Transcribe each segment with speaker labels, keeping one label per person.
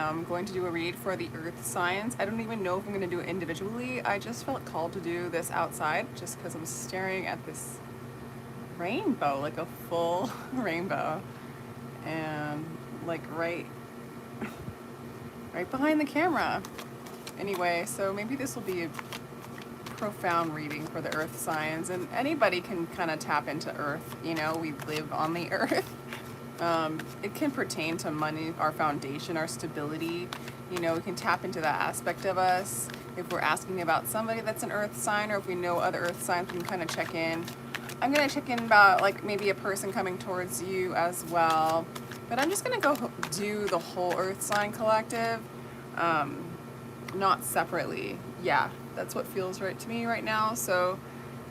Speaker 1: am going to do a read for the earth signs. I don't even know if I'm going to do it individually. I just felt called to do this outside just because I'm staring at this rainbow, like a full rainbow, and like right behind the camera. Anyway, so maybe this will be a profound reading for the earth signs, and anybody can kind of tap into earth. You know, we live on the earth. It can pertain to money, our foundation, our stability. You know, we can tap into that aspect of us. If we're asking about somebody that's an earth sign, or if we know other earth signs, we can kind of check in. I'm going to check in about like maybe a person coming towards you as well. But I'm just going to go do the whole earth sign collective, not separately. Yeah, that's what feels right to me right now. So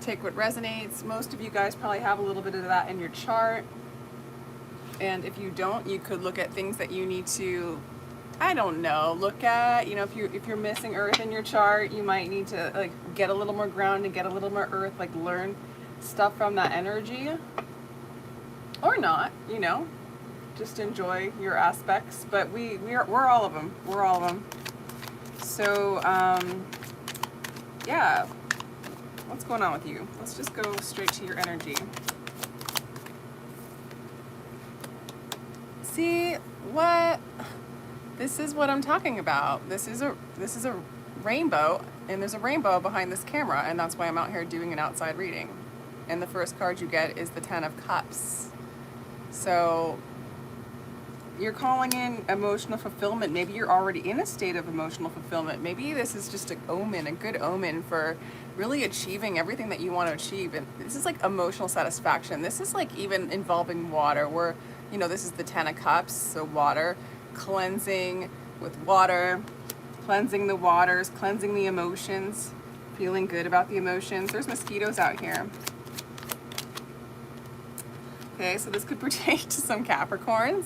Speaker 1: take what resonates. Most of you guys probably have a little bit of that in your chart. And if you don't, you could look at things that you need to, I don't know, look at. You know, if you're missing earth in your chart, you might need to like get a little more grounded, get a little more earth, like learn stuff from that energy. Or not, you know. Just enjoy your aspects, but we're all of them. We're all of them. So yeah, what's going on with you? Let's just go straight to your energy. See what? This is what I'm talking about. This is a rainbow, and there's a rainbow behind this camera, and that's why I'm out here doing an outside reading. And the first card you get is the Ten of Cups. So you're calling in emotional fulfillment. Maybe you're already in a state of emotional fulfillment. Maybe this is just an omen, a good omen for really achieving everything that you want to achieve. And this is like emotional satisfaction. This is like even involving water, where, you know, this is the Ten of Cups, so water, cleansing with water, cleansing the waters, cleansing the emotions, feeling good about the emotions. There's mosquitoes out here. Okay, so this could pertain to some Capricorns.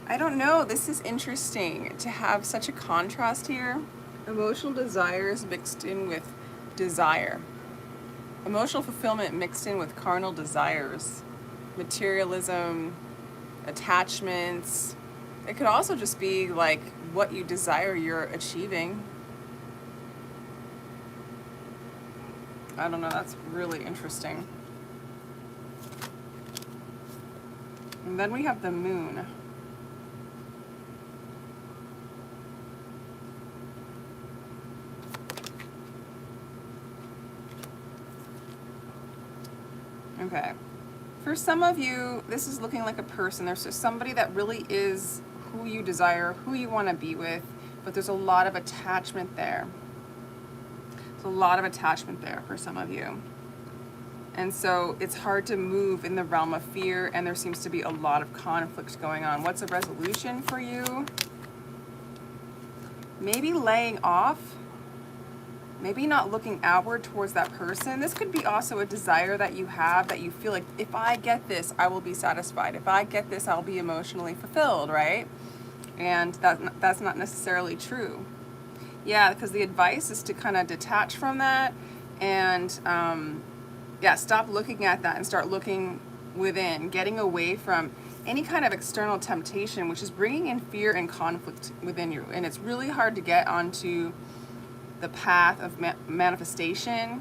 Speaker 1: I don't know, this is interesting to have such a contrast here. Emotional desires mixed in with desire. Emotional fulfillment mixed in with carnal desires. Materialism, attachments. It could also just be like what you desire you're achieving. I don't know, that's really interesting. And then we have the moon. Okay, for some of you, this is looking like a person. There's somebody that really is who you desire, who you want to be with, but there's a lot of attachment there. There's a lot of attachment there for some of you. And so it's hard to move in the realm of fear, and there seems to be a lot of conflict going on. What's a resolution for you? Maybe laying off. Maybe not looking outward towards that person. This could be also a desire that you have, that you feel like, if I get this, I will be satisfied. If I get this, I'll be emotionally fulfilled, right? And that's not necessarily true. Yeah, because the advice is to kind of detach from that and, yeah, stop looking at that and start looking within, getting away from any kind of external temptation, which is bringing in fear and conflict within you. And it's really hard to get onto the path of manifestation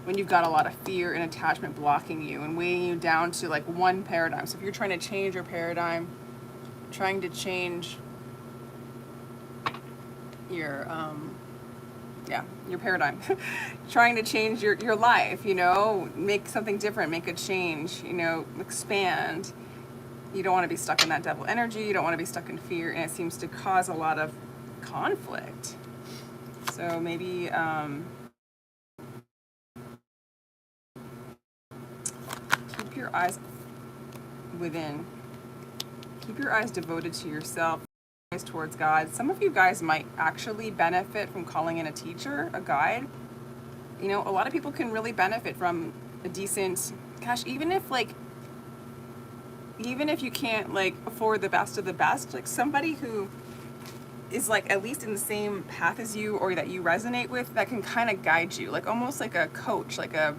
Speaker 1: when you've got a lot of fear and attachment blocking you and weighing you down to like one paradigm. So if you're trying to change your paradigm, trying to change your your paradigm, trying to change your life, you know, make something different, make a change, you know, expand. You don't want to be stuck in that devil energy. You don't want to be stuck in fear, and it seems to cause a lot of conflict. So maybe keep your eyes within. Keep your eyes devoted to yourself, eyes towards God. Some of you guys might actually benefit from calling in a teacher, a guide. You know, a lot of people can really benefit from a decent, gosh, even if you can't like afford the best of the best, like somebody who is like at least in the same path as you, or that you resonate with, that can kind of guide you, like almost like a coach, like a,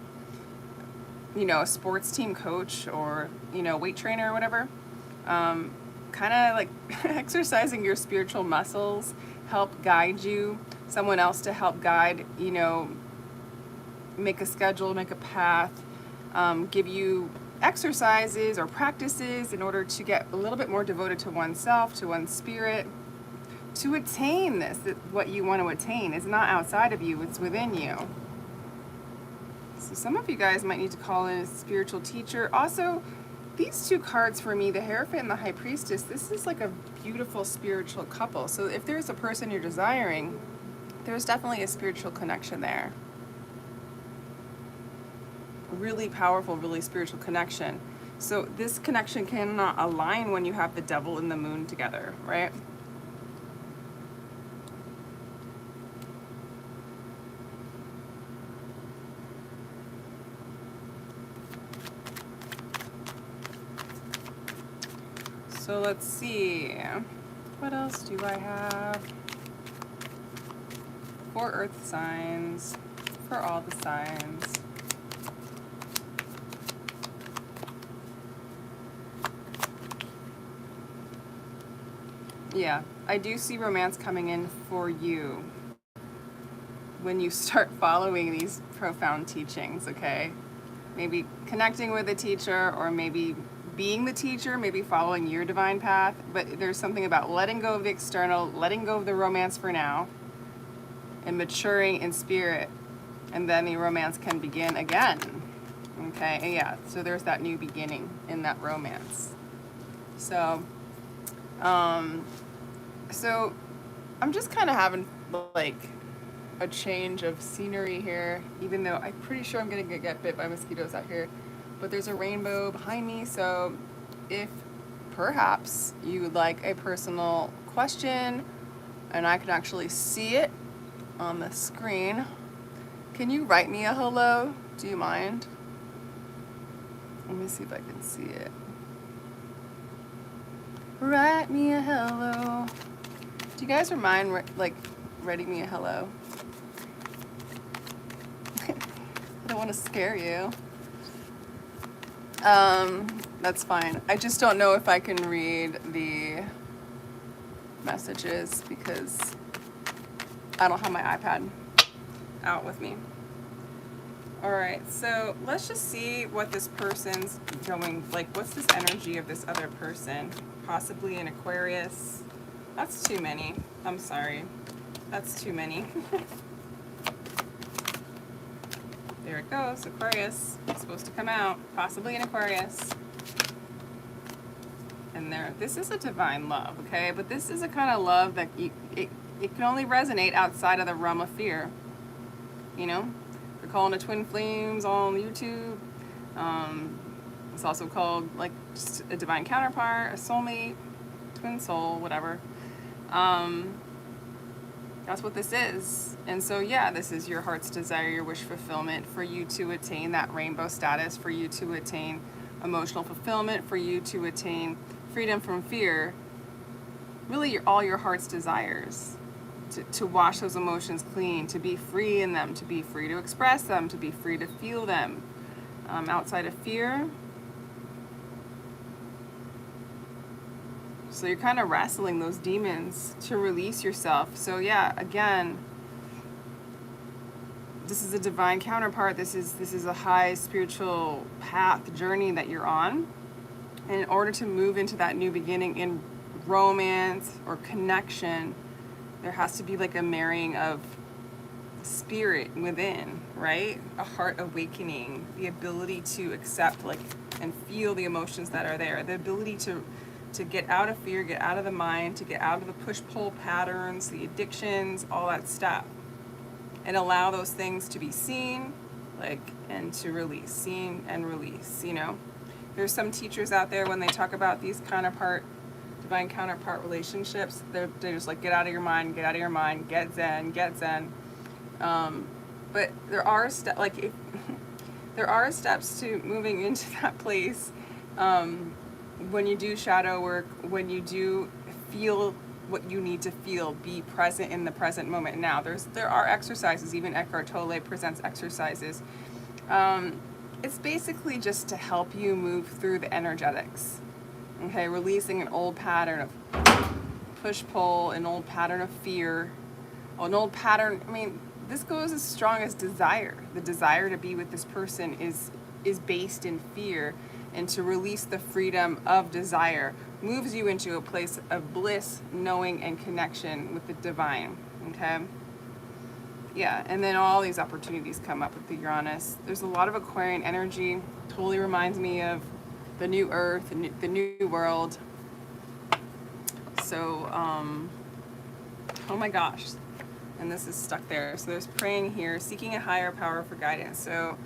Speaker 1: you know, a sports team coach, or, you know, weight trainer or whatever. kind of like exercising your spiritual muscles, help guide you, someone else to help guide, you know, make a schedule, make a path, give you exercises or practices in order to get a little bit more devoted to oneself, to one's spirit, to attain this. That what you want to attain is not outside of you, it's within you. So some of you guys might need to call in a spiritual teacher. Also, these two cards for me, the Hierophant and the High Priestess, this is like a beautiful spiritual couple. So if there's a person you're desiring, there's definitely a spiritual connection there. Really powerful, really spiritual connection. So this connection cannot align when you have the Devil and the Moon together, right? So let's see, what else do I have for Earth signs, for all the signs? Yeah, I do see romance coming in for you when you start following these profound teachings, okay? Maybe connecting with a teacher, or maybe being the teacher, maybe following your divine path, but there's something about letting go of the external, letting go of the romance for now, and maturing in spirit, and then the romance can begin again, okay? And yeah, so there's that new beginning in that romance. So, so I'm just kind of having like a change of scenery here, even though I'm pretty sure I'm gonna get bit by mosquitoes out here. But there's a rainbow behind me, so if perhaps you would like a personal question and I can actually see it on the screen, can you write me a hello? Do you mind? Let me see if I can see it. Write me a hello. Do you guys mind like writing me a hello? I don't want to scare you. That's fine. I just don't know if I can read the messages because I don't have my iPad out with me. Alright, so let's just see what this person's going, like what's this energy of this other person? Possibly an Aquarius. That's too many. I'm sorry. That's too many. There it goes, Aquarius. It's supposed to come out. Possibly an Aquarius. And there, this is a divine love, okay? But this is a kind of love that it can only resonate outside of the realm of fear. You know? They're calling it twin flames on YouTube. It's also called like just a divine counterpart, a soulmate, twin soul, whatever. That's what this is. And so yeah, this is your heart's desire, your wish fulfillment, for you to attain that rainbow status, for you to attain emotional fulfillment, for you to attain freedom from fear. Really all your heart's desires. To wash those emotions clean, to be free in them, to be free to express them, to be free to feel them. Outside of fear. So you're kind of wrestling those demons to release yourself. So yeah, again, this is a divine counterpart. This is a high spiritual path, journey that you're on. And in order to move into that new beginning in romance or connection, there has to be like a marrying of spirit within, right? A heart awakening, the ability to accept like and feel the emotions that are there, the ability to get out of fear, get out of the mind, to get out of the push-pull patterns, the addictions, all that stuff, and allow those things to be seen, like, and to release, seen and release, you know? There's some teachers out there when they talk about these divine counterpart relationships, they're just like, get out of your mind, get out of your mind, get zen, get zen. But there are there are steps to moving into that place. When you do shadow work, when you do feel what you need to feel, be present in the present moment now. There are exercises, even Eckhart Tolle presents exercises. It's basically just to help you move through the energetics. Okay, releasing an old pattern of push-pull, an old pattern of fear, an old pattern. I mean, this goes as strong as desire. The desire to be with this person is based in fear, and to release the freedom of desire moves you into a place of bliss, knowing, and connection with the divine. Okay? Yeah, and then all these opportunities come up with the Uranus. There's a lot of Aquarian energy. Totally reminds me of the new Earth, the new world. So, oh my gosh. And this is stuck there. So there's praying here, seeking a higher power for guidance. So,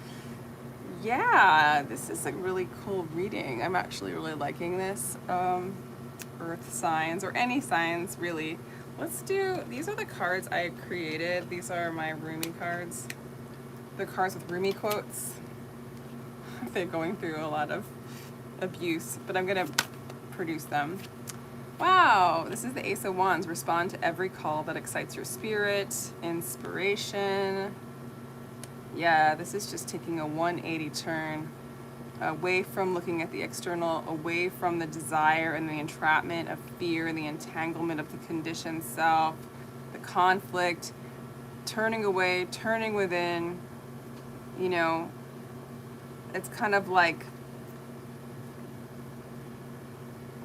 Speaker 1: yeah, this is a really cool reading. I'm actually really liking this. Earth signs, or any signs, really. Let's do, these are the cards I created. These are my Rumi cards. The cards with Rumi quotes. They're going through a lot of abuse, but I'm gonna produce them. Wow, this is the Ace of Wands. Respond to every call that excites your spirit. Inspiration. Yeah, this is just taking a 180 turn away from looking at the external, away from the desire and the entrapment of fear and the entanglement of the conditioned self, the conflict, turning away, turning within. You know, it's kind of like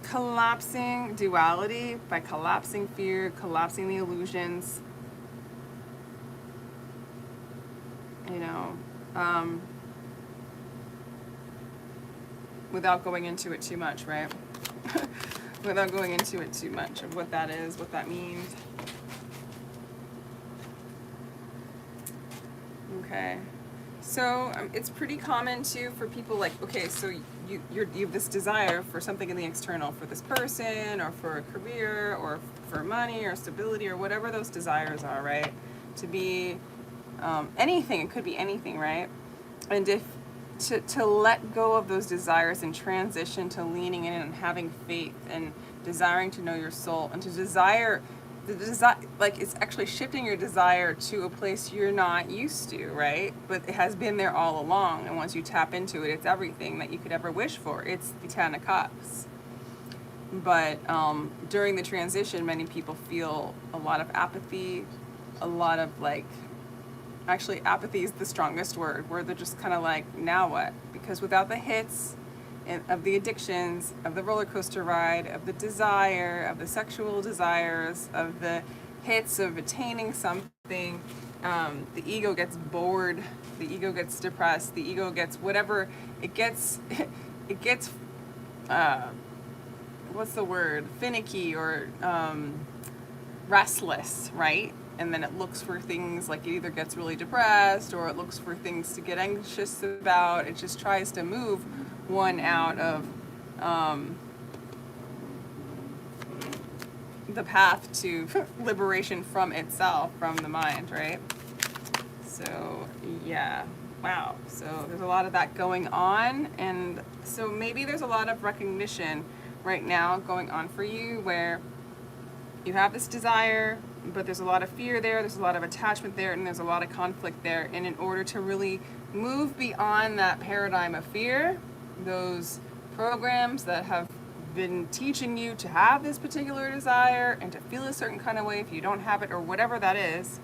Speaker 1: collapsing duality by collapsing fear, collapsing the illusions, you know, without going into it too much, right? Without going into it too much of what that is, what that means. Okay. So it's pretty common too for people like, okay, so you have this desire for something in the external, for this person, or for a career, or for money, or stability, or whatever those desires are, right? To be anything, it could be anything, right? And if to let go of those desires and transition to leaning in and having faith and desiring to know your soul, and to desire like it's actually shifting your desire to a place you're not used to, right? But it has been there all along, and once you tap into it, it's everything that you could ever wish for. It's the 10 of Cups. But during the transition, many people feel a lot of apathy, a lot of actually apathy is the strongest word, where they're just kind of like, now what? Because without the hits of the addictions, of the roller coaster ride, of the desire, of the sexual desires, of the hits of attaining something, the ego gets bored, the ego gets depressed, the ego gets whatever, it gets what's the word, finicky, or restless, right? And then it looks for things, like it either gets really depressed, or it looks for things to get anxious about. It just tries to move one out of the path to liberation from itself, from the mind, right? So, yeah, wow. So there's a lot of that going on, and so maybe there's a lot of recognition right now going on for you, where you have this desire, but there's a lot of fear there, there's a lot of attachment there, and there's a lot of conflict there. And in order to really move beyond that paradigm of fear, those programs that have been teaching you to have this particular desire and to feel a certain kind of way if you don't have it, or whatever that is,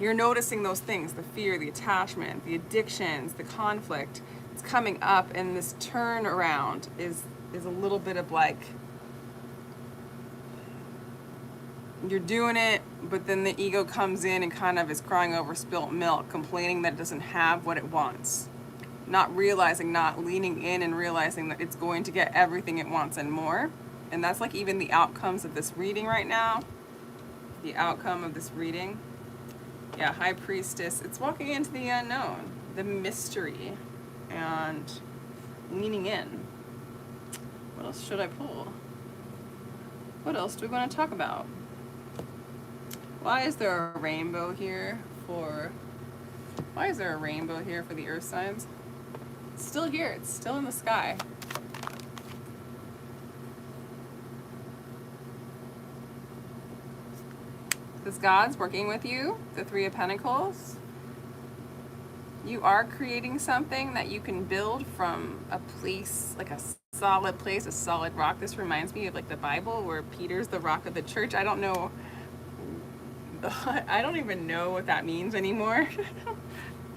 Speaker 1: you're noticing those things, the fear, the attachment, the addictions, the conflict. It's coming up, and this turnaround is a little bit of like, you're doing it, but then the ego comes in and kind of is crying over spilt milk, complaining that it doesn't have what it wants. Not realizing, not leaning in and realizing that it's going to get everything it wants and more. And that's like even the outcomes of this reading right now. The outcome of this reading. Yeah, High Priestess. It's walking into the unknown, the mystery, and leaning in. What else should I pull? What else do we want to talk about? Why is there a rainbow here for the earth signs? It's still here, it's still in the sky. Because God's working with you, the Three of Pentacles. You are creating something that you can build from a place, like a solid place, a solid rock. This reminds me of like the Bible where Peter's the rock of the church. I don't know, I don't even know what that means anymore.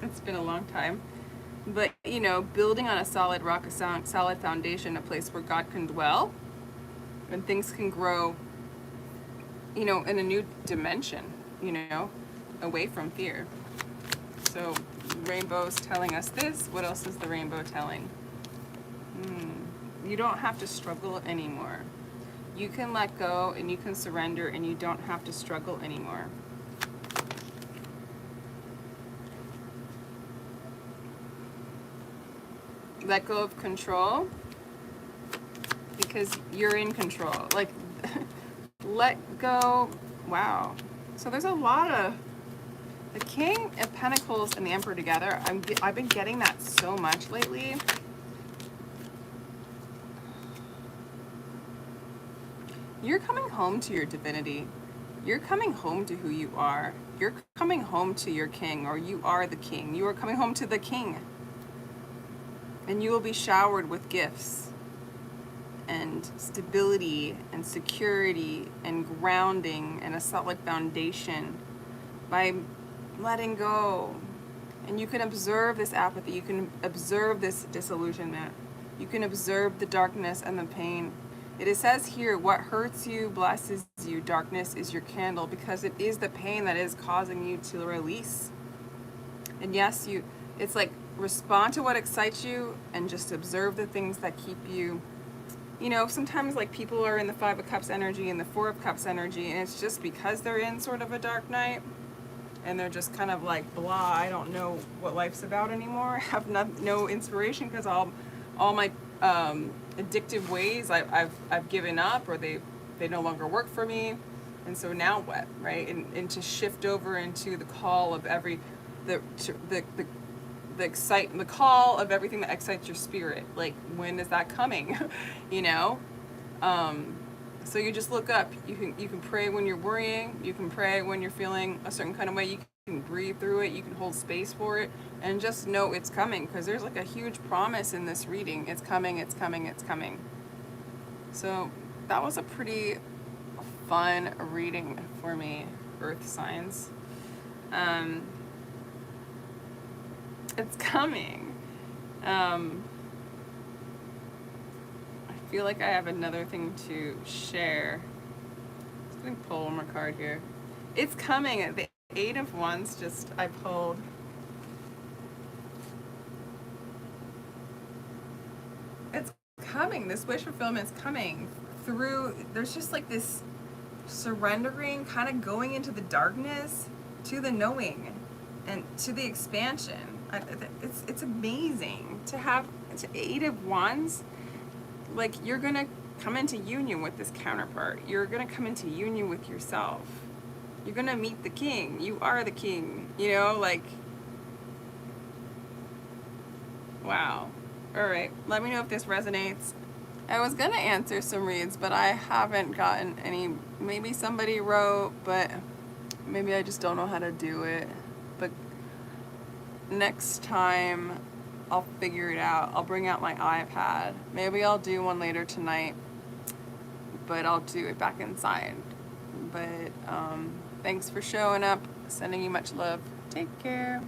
Speaker 1: It's been a long time. But, you know, building on a solid rock, a solid foundation, a place where God can dwell and things can grow, you know, in a new dimension, you know, away from fear. So rainbow's telling us this. What else is the rainbow telling? You don't have to struggle anymore. You can let go and you can surrender and you don't have to struggle anymore. Let go of control because you're in control. Like, let go. Wow. So there's a lot of the King of Pentacles and the Emperor together. I've been getting that so much lately. You're coming home to your divinity. You're coming home to who you are. You're coming home to your king, or you are the king. You are coming home to the king. And you will be showered with gifts and stability and security and grounding and a solid foundation by letting go. And you can observe this apathy. You can observe this disillusionment. You can observe the darkness and the pain. It says here, what hurts you blesses you. Darkness is your candle, because it is the pain that is causing you to release. And yes, it's like respond to what excites you and just observe the things that keep you, you know, sometimes like people are in the Five of Cups energy and the Four of Cups energy, and it's just because they're in sort of a dark night and they're just kind of like blah, I don't know what life's about anymore. I have no inspiration because all my addictive ways I've given up, or they no longer work for me. And so now what, right? And to shift over into the call of the call of everything that excites your spirit. Like, when is that coming? You know? So you just look up. You can pray when you're worrying. You can pray when you're feeling a certain kind of way. You can breathe through it. You can hold space for it, and just know it's coming, because there's like a huge promise in this reading. It's coming, it's coming, it's coming. So that was a pretty fun reading for me, Earth signs. It's coming. I feel like I have another thing to share. Let's go pull one more card here. It's coming. The Eight of Wands I pulled. It's coming. This wish fulfillment is coming through. There's just like this surrendering, kind of going into the darkness to the knowing and to the expansion. It's amazing to have Eight of Wands. Like, you're gonna come into union with this counterpart. You're gonna come into union with yourself. You're gonna meet the king. You are the king. You know, like, wow. All right, let me know if this resonates. I was gonna answer some reads, but I haven't gotten any. Maybe somebody wrote, but maybe I just don't know how to do it. But next time I'll figure it out. I'll bring out my iPad. Maybe I'll do one later tonight, but I'll do it back inside. But thanks for showing up. Sending you much love. Take care.